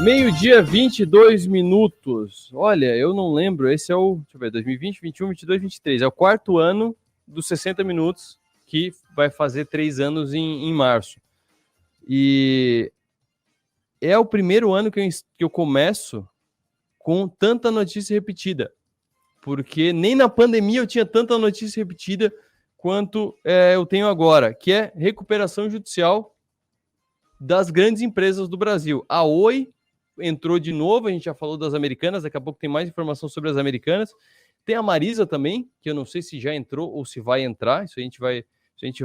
Meio-dia, 22 minutos. Olha, eu não lembro, esse é o, deixa eu ver, 2020, 21, 22, 23. É o quarto ano dos 60 minutos, que vai fazer 3 anos em março. E é o primeiro ano que eu começo com tanta notícia repetida. Porque nem na pandemia eu tinha tanta notícia repetida quanto eu tenho agora, que é recuperação judicial das grandes empresas do Brasil. A Oi entrou de novo, a gente já falou das Americanas, daqui a pouco tem mais informação sobre as Americanas. Tem a Marisa também, que eu não sei se já entrou ou se vai entrar, isso a gente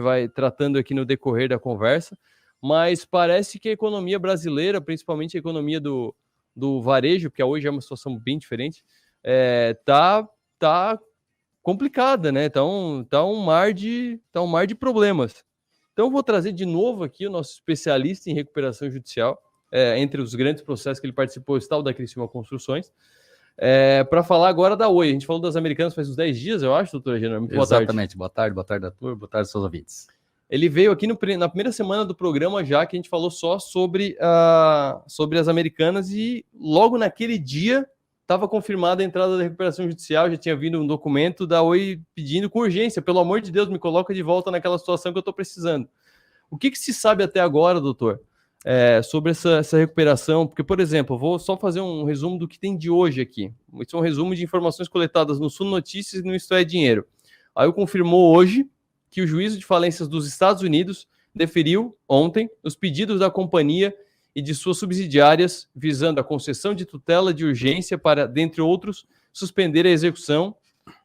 vai tratando aqui no decorrer da conversa, mas parece que a economia brasileira, principalmente a economia do varejo, que hoje é uma situação bem diferente, tá complicada, né? Tá um mar de problemas. Então, eu vou trazer de novo aqui o nosso especialista em recuperação judicial, entre os grandes processos que ele participou, está o da Criciúma Construções, para falar agora da Oi. A gente falou das Americanas faz uns 10 dias, eu acho, doutora Genor. Exatamente. Boa tarde, Arthur. Boa tarde, seus ouvintes. Ele veio aqui na primeira semana do programa já, que a gente falou só sobre as Americanas, e logo naquele dia estava confirmada a entrada da recuperação judicial, já tinha vindo um documento da Oi pedindo com urgência, pelo amor de Deus, me coloca de volta naquela situação que eu estou precisando. O que se sabe até agora, doutor, sobre essa recuperação? Porque, por exemplo, eu vou só fazer um resumo do que tem de hoje aqui. Isso é um resumo de informações coletadas no Sul Notícias e no Isto é Dinheiro. A Oi confirmou hoje que o juízo de falências dos Estados Unidos deferiu ontem os pedidos da companhia e de suas subsidiárias, visando a concessão de tutela de urgência para, dentre outros, suspender a execução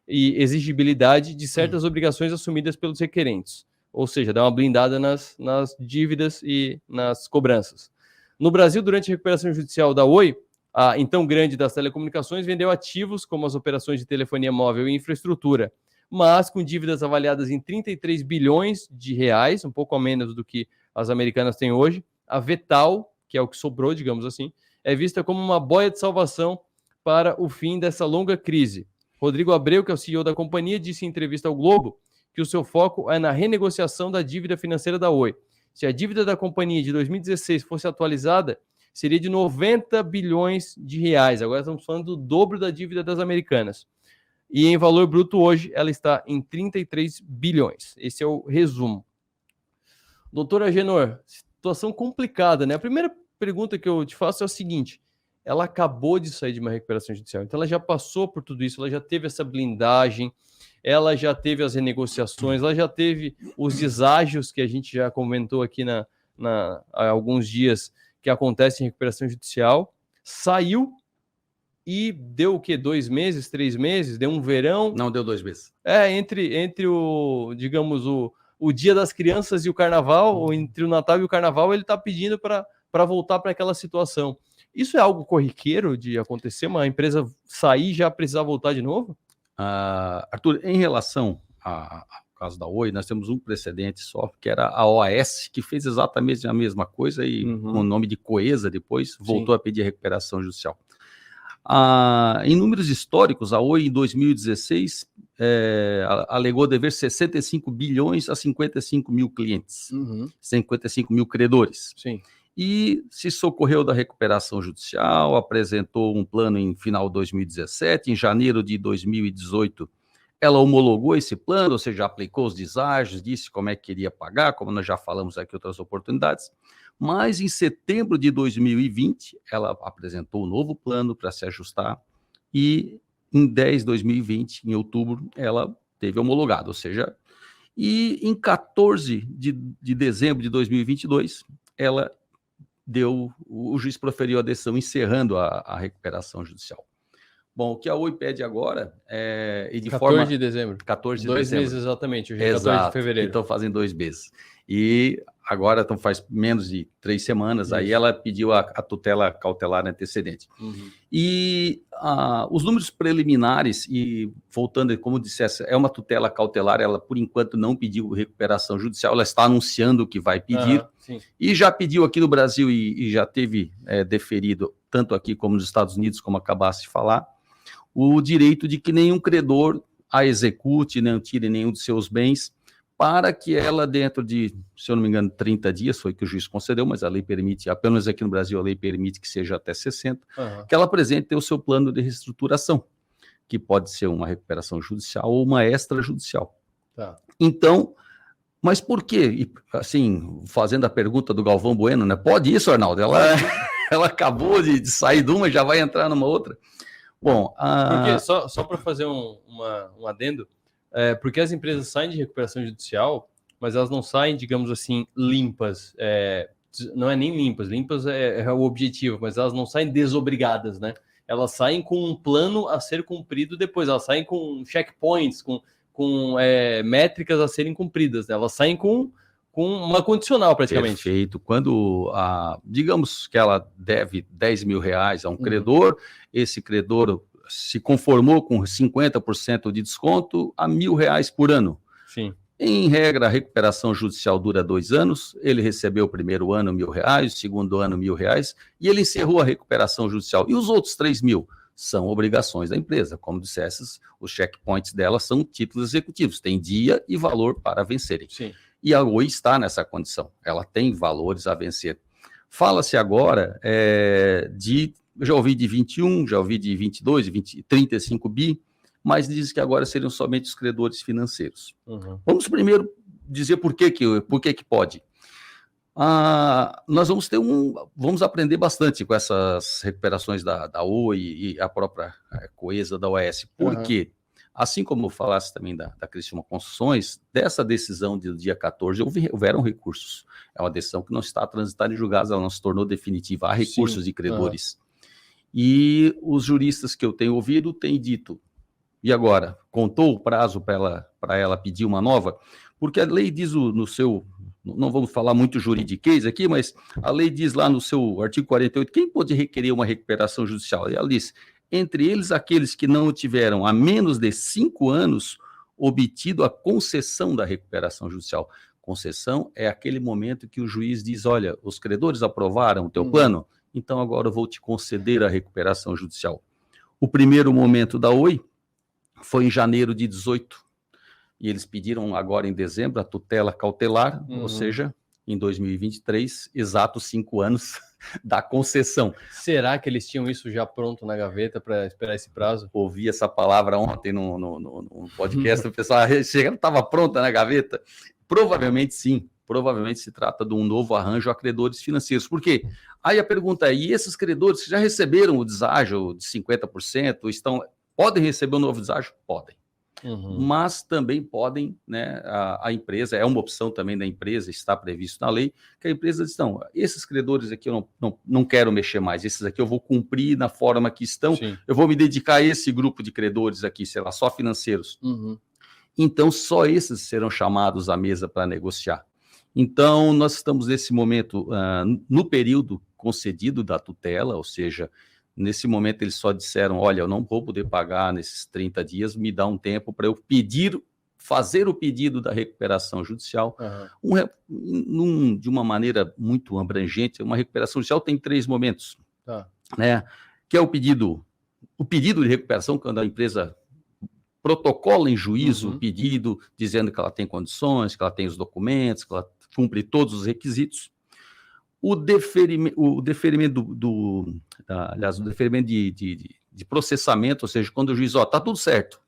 e exigibilidade de certas obrigações assumidas pelos requerentes, ou seja, dar uma blindada nas dívidas e nas cobranças. No Brasil, durante a recuperação judicial da Oi, a então grande das telecomunicações vendeu ativos como as operações de telefonia móvel e infraestrutura, mas com dívidas avaliadas em 33 bilhões de reais, um pouco a menos do que as Americanas têm hoje. A Vetal, que é o que sobrou, digamos assim, é vista como uma boia de salvação para o fim dessa longa crise. Rodrigo Abreu, que é o CEO da companhia, disse em entrevista ao Globo que o seu foco é na renegociação da dívida financeira da Oi. Se a dívida da companhia de 2016 fosse atualizada, seria de 90 bilhões de reais. Agora estamos falando do dobro da dívida das Americanas. E em valor bruto hoje ela está em 33 bilhões. Esse é o resumo. Doutora Genor, situação complicada, né? A primeira pergunta que eu te faço é o seguinte: ela acabou de sair de uma recuperação judicial, então ela já passou por tudo isso, ela já teve essa blindagem, ela já teve as renegociações, ela já teve os deságios que a gente já comentou aqui há alguns dias que acontecem em recuperação judicial, saiu e deu o quê? 2 meses, 3 meses? Deu um verão? Não, deu 2 meses. Entre o, digamos, o Dia das Crianças e o Carnaval, ou entre o Natal e o Carnaval, ele está pedindo para voltar para aquela situação. Isso é algo corriqueiro de acontecer? Uma empresa sair e já precisar voltar de novo? Arthur, em relação ao caso da Oi, nós temos um precedente só, que era a OAS, que fez exatamente a mesma coisa e com o nome de Coesa depois voltou a pedir recuperação judicial. Em números históricos, a Oi em 2016 alegou dever 65 bilhões a 55 mil clientes, 55 mil credores. Sim. E se socorreu da recuperação judicial, apresentou um plano em final de 2017, em janeiro de 2018 ela homologou esse plano, ou seja, aplicou os deságios, disse como é que queria pagar, como nós já falamos aqui em outras oportunidades, mas em setembro de 2020 ela apresentou um novo plano para se ajustar e em 10 de 2020, em outubro, ela teve homologado, ou seja, e em 14 de dezembro de 2022, o juiz proferiu a decisão encerrando a recuperação judicial. Bom, o que a Oi pede agora é... 14 de dezembro. 14 de 2 dezembro. meses exatamente, hoje é 14 de fevereiro. Então fazem 2 meses. E agora faz menos de 3 semanas, isso. Aí ela pediu a tutela cautelar antecedente. E os números preliminares, e voltando, como dissesse, é uma tutela cautelar, ela por enquanto não pediu recuperação judicial, ela está anunciando que vai pedir, e já pediu aqui no Brasil e já teve deferido, tanto aqui como nos Estados Unidos, como acabaste de falar, o direito de que nenhum credor a execute, não tire nenhum de seus bens, para que ela, dentro de, se eu não me engano, 30 dias, foi que o juiz concedeu, mas a lei permite, apenas aqui no Brasil, a lei permite que seja até 60, que ela apresente o seu plano de reestruturação, que pode ser uma recuperação judicial ou uma extrajudicial. Tá. Então, mas por quê? E, assim, fazendo a pergunta do Galvão Bueno, né? Pode isso, Arnaldo? Ela acabou de sair de uma e já vai entrar numa outra. Bom, porque só para fazer um adendo, porque as empresas saem de recuperação judicial, mas elas não saem, digamos assim, limpas. Não é nem limpas é o objetivo, mas elas não saem desobrigadas, né? Elas saem com um plano a ser cumprido depois, elas saem com checkpoints, com métricas a serem cumpridas, né? Elas saem com uma condicional, praticamente. Perfeito. Quando, digamos que ela deve 10 mil reais a um credor, esse credor se conformou com 50% de desconto a R$1.000 por ano. Sim. Em regra, a recuperação judicial dura 2 anos, ele recebeu o primeiro ano R$1.000, o segundo ano R$1.000, e ele encerrou a recuperação judicial. E os outros 3 mil? São obrigações da empresa. Como dissesse, os checkpoints dela são títulos executivos, tem dia e valor para vencerem. Sim. E a Oi está nessa condição, ela tem valores a vencer. Fala-se agora já ouvi de 21, já ouvi de 22, 35 bi, mas diz que agora seriam somente os credores financeiros. Vamos primeiro dizer por que pode. Nós vamos aprender bastante com essas recuperações da Oi e a própria Coesa da OAS. Por quê? Assim como falasse também da Criciúma Construções, dessa decisão do dia 14, houveram recursos. É uma decisão que não está transitada em julgados, ela não se tornou definitiva. Há recursos de credores. E os juristas que eu tenho ouvido têm dito, e agora? Contou o prazo para ela pedir uma nova? Porque a lei diz no seu... Não vamos falar muito juridiquês aqui, mas a lei diz lá no seu artigo 48, quem pode requerer uma recuperação judicial? E ela diz, entre eles aqueles que não tiveram há menos de 5 anos obtido a concessão da recuperação judicial. Concessão é aquele momento que o juiz diz, olha, os credores aprovaram o teu plano, então agora eu vou te conceder a recuperação judicial. O primeiro momento da Oi foi em janeiro de 18, e eles pediram agora em dezembro a tutela cautelar, ou seja, em 2023, exatos 5 anos da concessão. Será que eles tinham isso já pronto na gaveta para esperar esse prazo? Ouvi essa palavra ontem no podcast, o pessoal chegando, estava pronta na gaveta? Provavelmente sim, provavelmente se trata de um novo arranjo a credores financeiros. Por quê? Aí a pergunta é, e esses credores que já receberam o deságio de 50%, podem receber um novo deságio? Podem. Mas também podem, né, a empresa, é uma opção também da empresa, está previsto na lei, que a empresa diz, não, esses credores aqui eu não quero mexer mais, esses aqui eu vou cumprir na forma que estão, eu vou me dedicar a esse grupo de credores aqui, sei lá, só financeiros. Então, só esses serão chamados à mesa para negociar. Então, nós estamos nesse momento, no período concedido da tutela, ou seja, nesse momento eles só disseram, olha, eu não vou poder pagar nesses 30 dias, me dá um tempo para eu fazer o pedido da recuperação judicial, de uma maneira muito abrangente. Uma recuperação judicial tem 3 momentos, né? Que é o pedido de recuperação, quando a empresa protocola em juízo o pedido, dizendo que ela tem condições, que ela tem os documentos, que ela cumpre todos os requisitos. O deferimento de processamento, ou seja, quando o juiz, está tudo certo,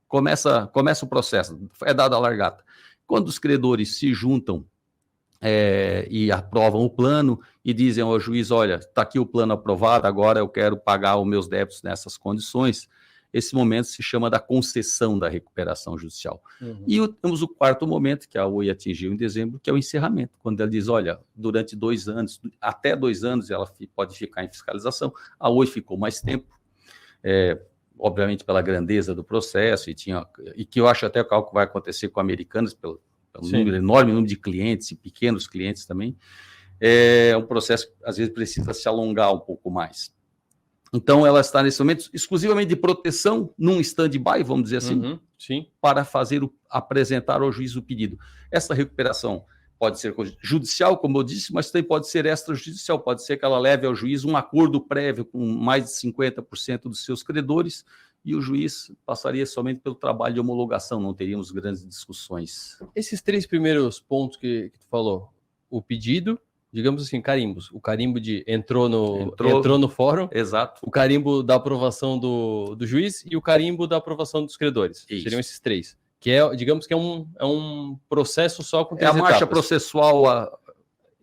começa o processo, é dada a largata. Quando os credores se juntam e aprovam o plano e dizem ao juiz, olha, está aqui o plano aprovado, agora eu quero pagar os meus débitos nessas condições, esse momento se chama da concessão da recuperação judicial. E temos o 4º momento, que a Oi atingiu em dezembro, que é o encerramento, quando ela diz, olha, durante 2 anos, até 2 anos, ela pode ficar em fiscalização. A Oi ficou mais tempo, obviamente pela grandeza do processo, e que eu acho até que algo vai acontecer com Americanas, pelo enorme número de clientes, e pequenos clientes também. É um processo que, às vezes, precisa se alongar um pouco mais. Então, ela está, nesse momento, exclusivamente de proteção, num stand-by, vamos dizer assim, para apresentar ao juiz o pedido. Essa recuperação pode ser judicial, como eu disse, mas também pode ser extrajudicial. Pode ser que ela leve ao juiz um acordo prévio com mais de 50% dos seus credores e o juiz passaria somente pelo trabalho de homologação, não teríamos grandes discussões. Esses 3 primeiros pontos que tu falou, o pedido, digamos assim, carimbos, o carimbo de entrou no fórum, exato, o carimbo da aprovação do juiz e o carimbo da aprovação dos credores. Isso. Seriam esses 3. Que é, digamos que é um processo só com 3 etapas. É a marcha etapas. processual.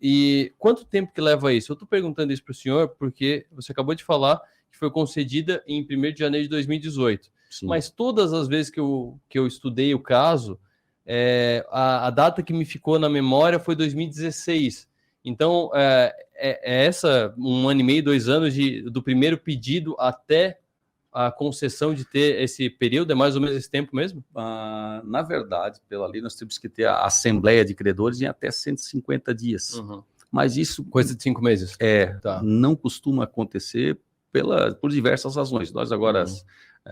E quanto tempo que leva isso? Eu estou perguntando isso para o senhor porque você acabou de falar que foi concedida em 1º de janeiro de 2018. Sim. Mas todas as vezes que eu estudei o caso, a data que me ficou na memória foi 2016. Então, essa 1 ano e meio, 2 anos do primeiro pedido até a concessão de ter esse período, é mais ou menos esse tempo mesmo? Na verdade, pela lei, nós temos que ter a assembleia de credores em até 150 dias. Uhum. Mas isso... Coisa de 5 meses. Tá. Não costuma acontecer por diversas razões. Nós agora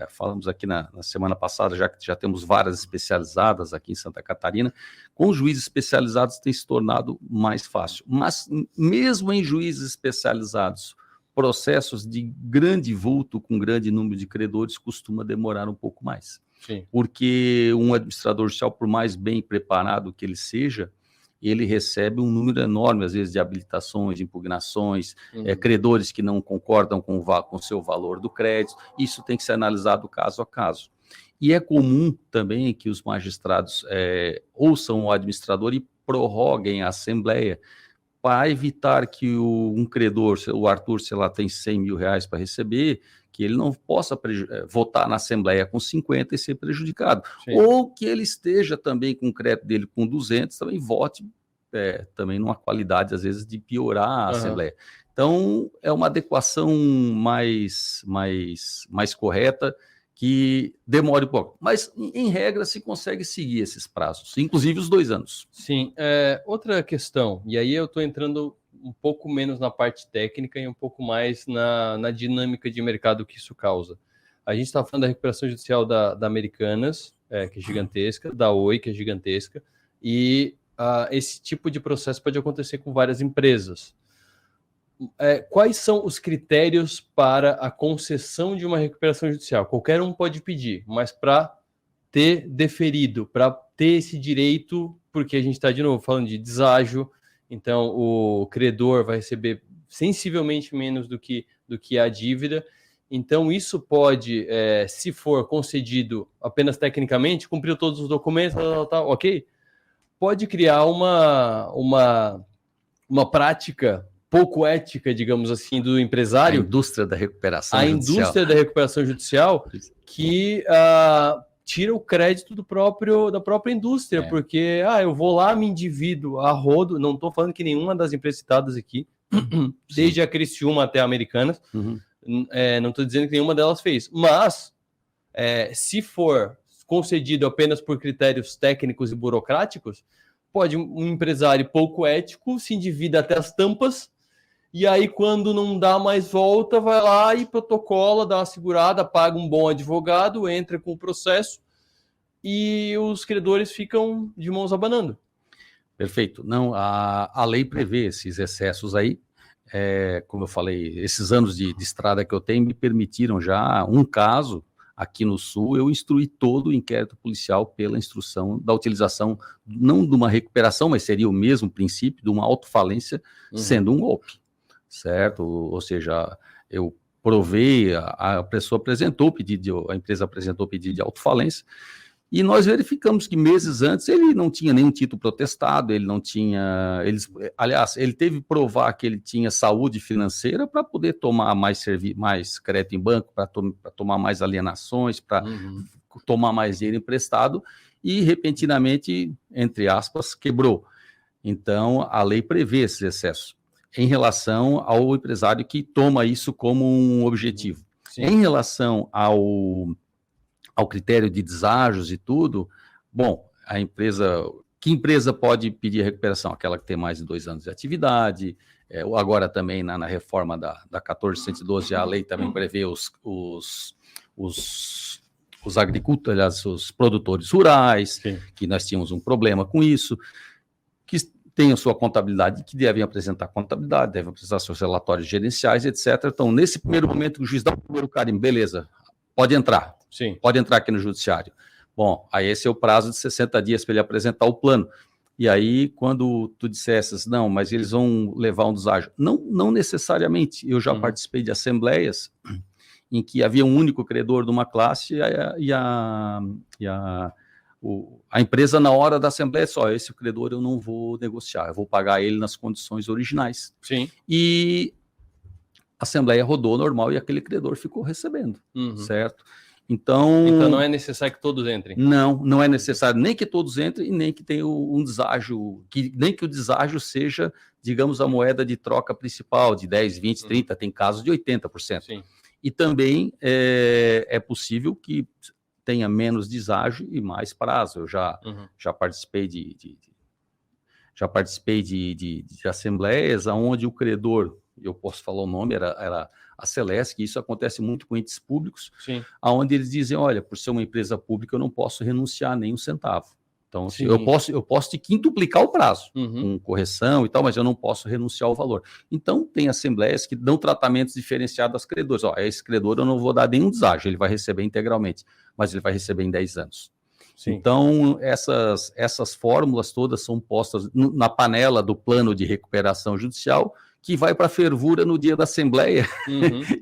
falamos aqui na semana passada, já temos varas especializadas aqui em Santa Catarina. Com juízes especializados tem se tornado mais fácil. Mas mesmo em juízes especializados, processos de grande vulto, com grande número de credores, costuma demorar um pouco mais. Sim. Porque um administrador judicial, por mais bem preparado que ele seja, ele recebe um número enorme, às vezes, de habilitações, de impugnações, credores que não concordam com o seu valor do crédito. Isso tem que ser analisado caso a caso. E é comum também que os magistrados ouçam o administrador e prorroguem a assembleia, para evitar que um credor, o Arthur, sei lá, tem R$100 mil para receber, que ele não possa votar na Assembleia com 50 e ser prejudicado. Sim. Ou que ele esteja também com o crédito dele com 200, também vote também numa qualidade, às vezes, de piorar a Assembleia. Então, é uma adequação mais correta, que demore um pouco. Mas, em regra, se consegue seguir esses prazos, inclusive os 2 anos. Sim. Outra questão, e aí eu estou entrando um pouco menos na parte técnica e um pouco mais na dinâmica de mercado que isso causa. A gente está falando da recuperação judicial da Americanas, que é gigantesca, da Oi, que é gigantesca, e esse tipo de processo pode acontecer com várias empresas. Quais são os critérios para a concessão de uma recuperação judicial? Qualquer um pode pedir, mas para ter deferido, para ter esse direito, porque a gente está, de novo, falando de deságio, então o credor vai receber sensivelmente menos do que a dívida. Então, isso pode, se for concedido apenas tecnicamente, cumpriu todos os documentos, ok? Pode criar uma prática pouco ética, digamos assim, do empresário. A indústria da recuperação judicial. A indústria da recuperação judicial que tira o crédito da própria indústria, porque eu vou lá, me endivido a rodo, não estou falando que nenhuma das empresas citadas aqui, desde a Criciúma até a Americanas, não estou dizendo que nenhuma delas fez, mas se for concedido apenas por critérios técnicos e burocráticos, pode um empresário pouco ético se endivida até as tampas, e aí quando não dá mais volta, vai lá e protocola, dá uma segurada, paga um bom advogado, entra com o processo e os credores ficam de mãos abanando. Perfeito. Não, a lei prevê esses excessos aí. Como eu falei, esses anos de estrada que eu tenho me permitiram já um caso aqui no Sul, eu instruí todo o inquérito policial pela instrução da utilização, não de uma recuperação, mas seria o mesmo princípio, de uma autofalência, sendo um golpe, certo? Ou seja, eu provei, a pessoa apresentou o pedido, a empresa apresentou o pedido de autofalência, e nós verificamos que meses antes ele não tinha nenhum título protestado, ele não tinha... aliás, ele teve que provar que ele tinha saúde financeira para poder tomar mais crédito em banco, para tomar mais alienações, para tomar mais dinheiro emprestado, e repentinamente, entre aspas, quebrou. Então, a lei prevê esses excessos em relação ao empresário que toma isso como um objetivo. Sim. Em relação ao critério de deságios e tudo, bom, que empresa pode pedir recuperação? Aquela que tem mais de 2 anos de atividade, agora também na reforma da 14.112, a lei também prevê os agricultores, aliás, os produtores rurais, sim, que nós tínhamos um problema com isso, que tenham sua contabilidade, que devem apresentar contabilidade, devem apresentar seus relatórios gerenciais, etc. Então, nesse primeiro momento, o juiz dá o primeiro carimbo, beleza, pode entrar. Sim. Pode entrar aqui no judiciário. Bom, aí esse é o prazo de 60 dias para ele apresentar o plano. E aí, quando tu dissesses, não, mas eles vão levar um deságio. Não necessariamente. Eu já participei de assembleias em que havia um único credor de uma classe e a empresa, na hora da assembleia, só, esse credor eu não vou negociar, eu vou pagar ele nas condições originais. Sim. E a assembleia rodou normal e aquele credor ficou recebendo, certo? Então não é necessário que todos entrem. Não é necessário nem que todos entrem e nem que tenha um deságio, nem que o deságio seja, digamos, a moeda de troca principal de 10, 20, 30, tem casos de 80%. Sim. E também é possível que tenha menos deságio e mais prazo. Eu já participei de assembleias onde o credor, eu posso falar o nome, era a Celesc, que isso acontece muito com entes públicos, onde eles dizem, olha, por ser uma empresa pública, eu não posso renunciar nem um centavo. Então, assim, eu posso te quintuplicar o prazo, com correção e tal, mas eu não posso renunciar ao valor. Então, tem assembleias que dão tratamentos diferenciados aos credores. Ó, esse credor eu não vou dar nenhum deságio, ele vai receber integralmente, mas ele vai receber em 10 anos. Sim. Então, essas fórmulas todas são postas na panela do plano de recuperação judicial, que vai para a fervura no dia da assembleia,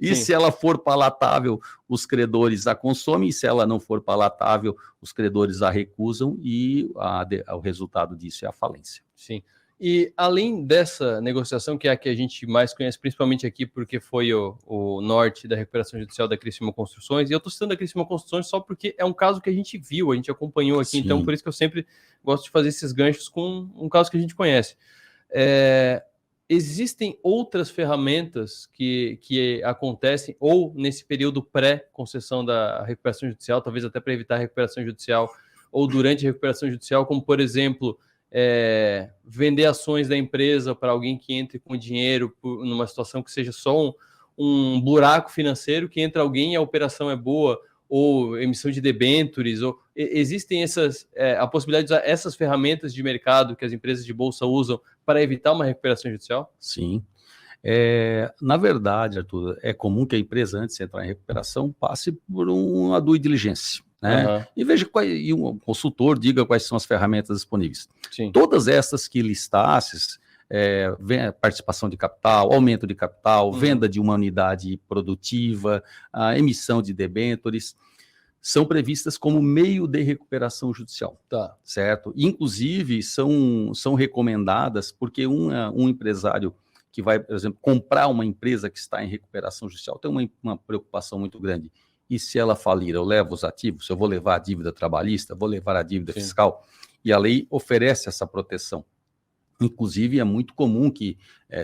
e se ela for palatável, os credores a consomem, e se ela não for palatável, os credores a recusam, e o resultado disso é a falência. Sim. E além dessa negociação, que é a que a gente mais conhece, principalmente aqui, porque foi o norte da recuperação judicial da Criciúma Construções, e eu estou citando a Criciúma Construções só porque é um caso que a gente viu, a gente acompanhou aqui, então por isso que eu sempre gosto de fazer esses ganchos com um caso que a gente conhece. Existem outras ferramentas que acontecem ou nesse período pré-concessão da recuperação judicial, talvez até para evitar a recuperação judicial, ou durante a recuperação judicial, como, por exemplo, vender ações da empresa para alguém que entre com dinheiro numa situação que seja só um buraco financeiro, que entra alguém e a operação é boa, ou emissão de debêntures, ou existem a possibilidade de usar essas ferramentas de mercado que as empresas de bolsa usam para evitar uma recuperação judicial? Sim. Na verdade, Arthur, é comum que a empresa, antes de entrar em recuperação, passe por uma due diligence, né? E veja e um consultor diga quais são as ferramentas disponíveis. Sim. Todas essas que listasses, participação de capital, aumento de capital, venda de uma unidade produtiva, a emissão de debêntures, são previstas como meio de recuperação judicial, certo? Inclusive, são recomendadas porque um empresário que vai, por exemplo, comprar uma empresa que está em recuperação judicial tem uma preocupação muito grande. E se ela falir, eu levo os ativos, eu vou levar a dívida trabalhista, vou levar a dívida fiscal, e a lei oferece essa proteção. Inclusive, é muito comum que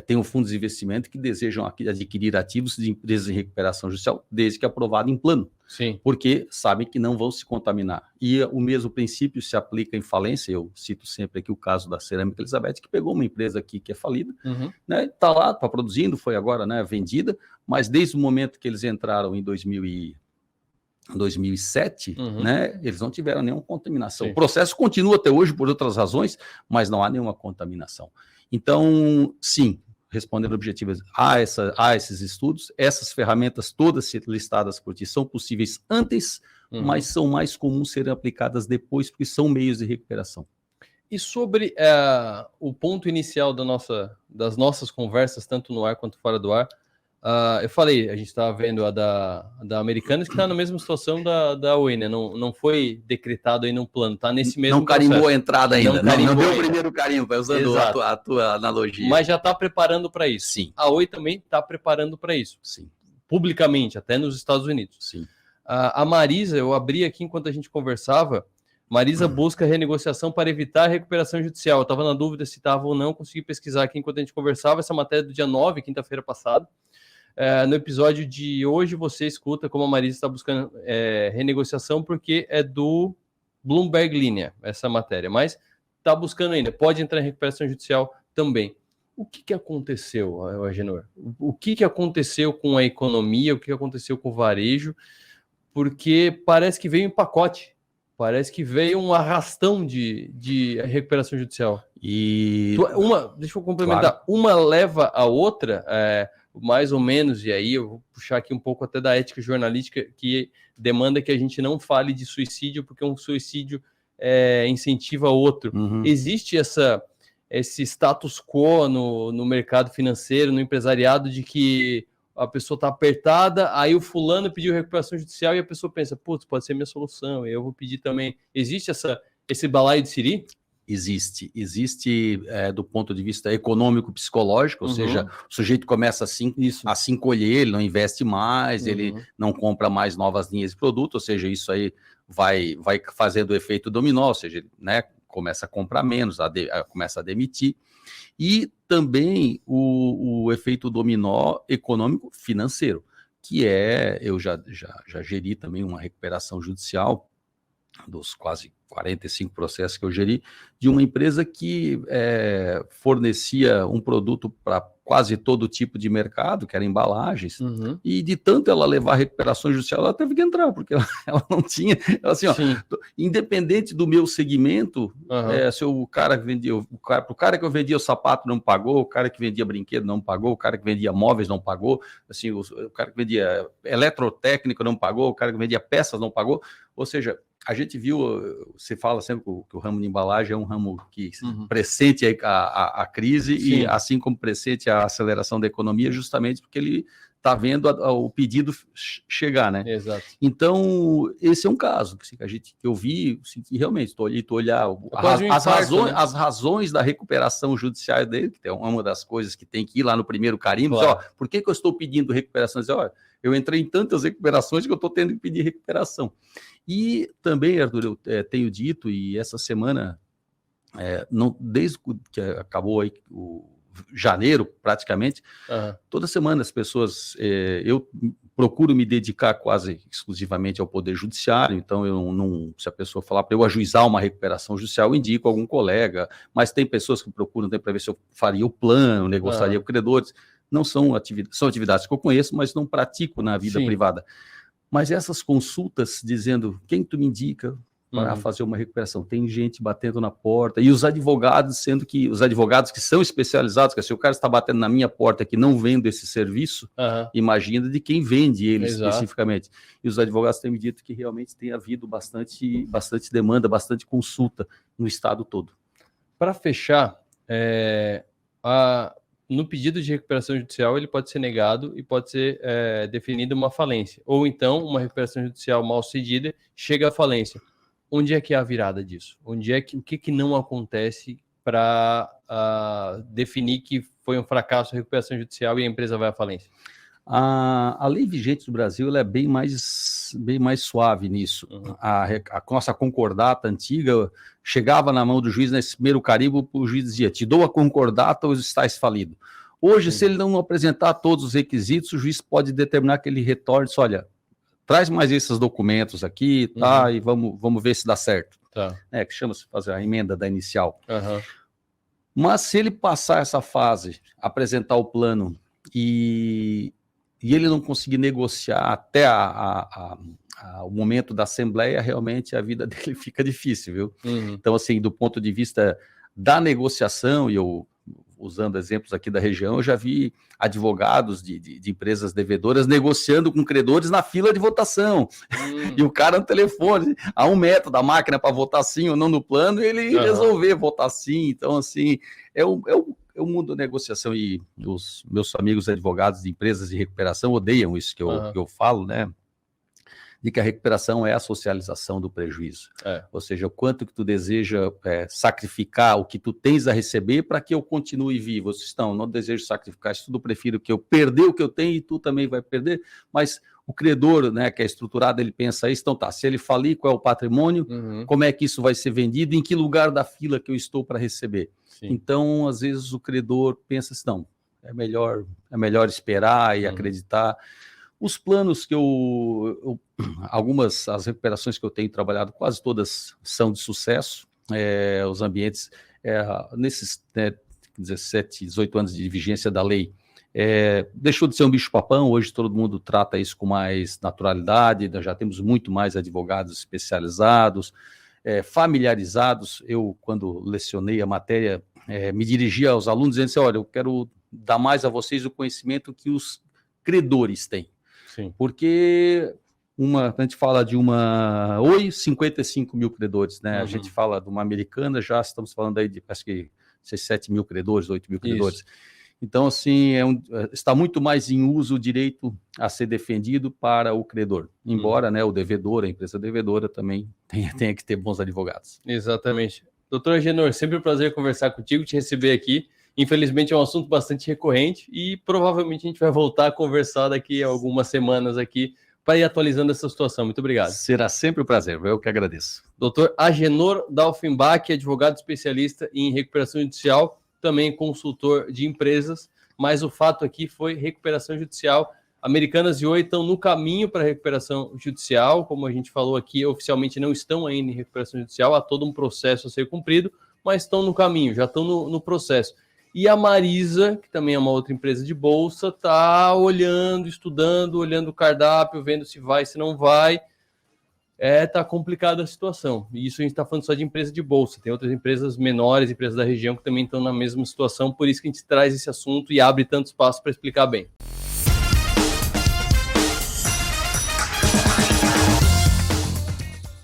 tenham fundos de investimento que desejam adquirir ativos de empresas em recuperação judicial, desde que aprovado em plano. Sim. Porque sabem que não vão se contaminar. E o mesmo princípio se aplica em falência. Eu cito sempre aqui o caso da Cerâmica Elizabeth, que pegou uma empresa aqui que é falida, né, está lá, está produzindo, foi agora, né, vendida, mas desde o momento que eles entraram em 2007, né, eles não tiveram nenhuma contaminação. Sim. O processo continua até hoje por outras razões, mas não há nenhuma contaminação. Então, sim, respondendo objetivos, há esses estudos, essas ferramentas todas listadas por ti são possíveis antes, mas são mais comuns serem aplicadas depois, porque são meios de recuperação. E sobre o ponto inicial das nossas conversas, tanto no ar quanto fora do ar, eu falei, a gente estava vendo a da Americanas, que está na mesma situação da Oi, né? Não foi decretado aí num plano, está nesse mesmo Não carimbou processo. A entrada ainda, não deu o ainda. primeiro carimbo, vai usando a tua analogia. Mas já está preparando para isso. Sim. A Oi também está preparando para isso. Sim. Publicamente, até nos Estados Unidos. Sim. A Marisa, eu abri aqui enquanto a gente conversava, Marisa busca renegociação para evitar a recuperação judicial. Eu estava na dúvida se estava ou não, consegui pesquisar aqui enquanto a gente conversava, essa matéria do dia 9, quinta-feira passada. No episódio de hoje, você escuta como a Marisa está buscando renegociação, porque é do Bloomberg Linha, essa matéria, mas está buscando ainda, pode entrar em recuperação judicial também. O que aconteceu, Agenor? O que aconteceu com a economia, o que aconteceu com o varejo? Porque parece que veio em pacote, parece que veio um arrastão de recuperação judicial. E Deixa eu complementar, claro. Uma leva a outra. mais ou menos, e aí eu vou puxar aqui um pouco até da ética jornalística, que demanda que a gente não fale de suicídio, porque um suicídio incentiva outro. Existe esse status quo no mercado financeiro, no empresariado, de que a pessoa está apertada, aí o fulano pediu recuperação judicial e a pessoa pensa, putz, pode ser minha solução, eu vou pedir também. Existe esse balaio de siri? Existe do ponto de vista econômico-psicológico, ou seja, o sujeito começa assim a se encolher, ele não investe mais, ele não compra mais novas linhas de produto, ou seja, isso aí vai fazendo o efeito dominó, ou seja, né, começa a comprar menos, começa a demitir. E também o efeito dominó econômico-financeiro, que eu já geri também uma recuperação judicial dos quase 45 processos que eu geri, de uma empresa que fornecia um produto para quase todo tipo de mercado, que era embalagens, e de tanto ela levar a recuperação judicial, ela teve que entrar, porque ela não tinha, assim, ó, independente do meu segmento, se o cara que vendia, o cara que eu vendia o sapato não pagou, o cara que vendia brinquedo não pagou, o cara que vendia móveis não pagou, assim, o cara que vendia eletrotécnico não pagou, o cara que vendia peças não pagou, ou seja, a gente viu, você fala sempre que o ramo de embalagem é um ramo que pressente a crise e assim como pressente a aceleração da economia, justamente porque ele está vendo o pedido chegar, né? Exato. Então, esse é um caso que eu vi, que realmente estou olhar as razões da recuperação judicial dele, que é uma das coisas que tem que ir lá no primeiro carimbo, claro. Dizer, por que eu estou pedindo recuperação? Dizer, eu entrei em tantas recuperações que eu estou tendo que pedir recuperação. E também, Arthur, eu tenho dito, e essa semana, desde que acabou aí o janeiro, praticamente, toda semana as pessoas, eu procuro me dedicar quase exclusivamente ao Poder Judiciário, então eu não, se a pessoa falar para eu ajuizar uma recuperação judicial, eu indico algum colega, mas tem pessoas que procuram para ver se eu faria o plano, negociaria com credores, não são atividades que eu conheço, mas não pratico na vida privada. Mas essas consultas dizendo quem tu me indica para fazer uma recuperação, tem gente batendo na porta, e os advogados, sendo que os advogados que são especializados, que se o cara está batendo na minha porta que não vendo esse serviço, imagina de quem vende ele especificamente. E os advogados têm me dito que realmente tem havido bastante demanda, bastante consulta no estado todo. Para fechar, no pedido de recuperação judicial, ele pode ser negado e pode ser definida uma falência. Ou então, uma recuperação judicial mal cedida chega à falência. Onde é que é a virada disso? O que não acontece para definir que foi um fracasso a recuperação judicial e a empresa vai à falência? A lei vigente do Brasil ela é bem mais suave nisso. A nossa concordata antiga chegava na mão do juiz nesse primeiro carimbo, o juiz dizia, te dou a concordata ou estás falido. Hoje, se ele não apresentar todos os requisitos, o juiz pode determinar que ele retorne, olha, traz mais esses documentos aqui, tá? E vamos ver se dá certo. Tá. Que chama-se fazer a emenda da inicial. Mas se ele passar essa fase, apresentar o plano e ele não conseguir negociar até o momento da Assembleia, realmente a vida dele fica difícil, viu? Então, assim, do ponto de vista da negociação, e eu, usando exemplos aqui da região, eu já vi advogados de empresas devedoras negociando com credores na fila de votação. E o cara no telefone, a 1 metro da máquina para votar sim ou não no plano, e ele resolver votar sim. Então, assim, é o mundo da negociação, e os meus amigos advogados de empresas de recuperação odeiam isso que eu falo, né? De que a recuperação é a socialização do prejuízo. Ou seja, o quanto que tu deseja sacrificar o que tu tens a receber para que eu continue vivo. Vocês não desejo sacrificar isso tudo, prefiro que eu perder o que eu tenho e tu também vai perder, mas o credor, né, que é estruturado, ele pensa isso, então tá, se ele falir, qual é o patrimônio, como é que isso vai ser vendido, em que lugar da fila que eu estou para receber. Sim. Então, às vezes o credor pensa assim, não, é melhor esperar e acreditar. Os planos que as recuperações que eu tenho trabalhado, quase todas são de sucesso. Os ambientes, nesses 17, 18 anos de vigência da lei, deixou de ser um bicho-papão, hoje todo mundo trata isso com mais naturalidade, nós já temos muito mais advogados especializados, familiarizados. Eu, quando lecionei a matéria, me dirigia aos alunos dizendo assim, olha, eu quero dar mais a vocês o conhecimento que os credores têm. Sim. Porque a gente fala de uma Oi, 55 mil credores, né? A gente fala de uma Americana, já estamos falando aí de, acho que 7 mil credores, 8 mil credores. Isso. Então, assim, está muito mais em uso o direito a ser defendido para o credor, embora né, o devedor, a empresa devedora também tenha que ter bons advogados. Exatamente. Doutor Agenor, sempre um prazer conversar contigo, te receber aqui. Infelizmente é um assunto bastante recorrente e provavelmente a gente vai voltar a conversar daqui a algumas semanas aqui para ir atualizando essa situação. Muito obrigado. Será sempre um prazer, eu que agradeço. Doutor Agenor Dalfenbach, advogado especialista em recuperação judicial, também consultor de empresas, mas o fato aqui foi recuperação judicial. Americanas e Oi estão no caminho para a recuperação judicial, como a gente falou aqui, oficialmente não estão ainda em recuperação judicial, há todo um processo a ser cumprido, mas estão no caminho, já estão no processo. E a Marisa, que também é uma outra empresa de bolsa, está olhando, estudando, olhando o cardápio, vendo se vai, se não vai. Tá complicada a situação. E isso a gente está falando só de empresa de bolsa. Tem outras empresas menores, empresas da região, que também estão na mesma situação. Por isso que a gente traz esse assunto e abre tanto espaço para explicar bem.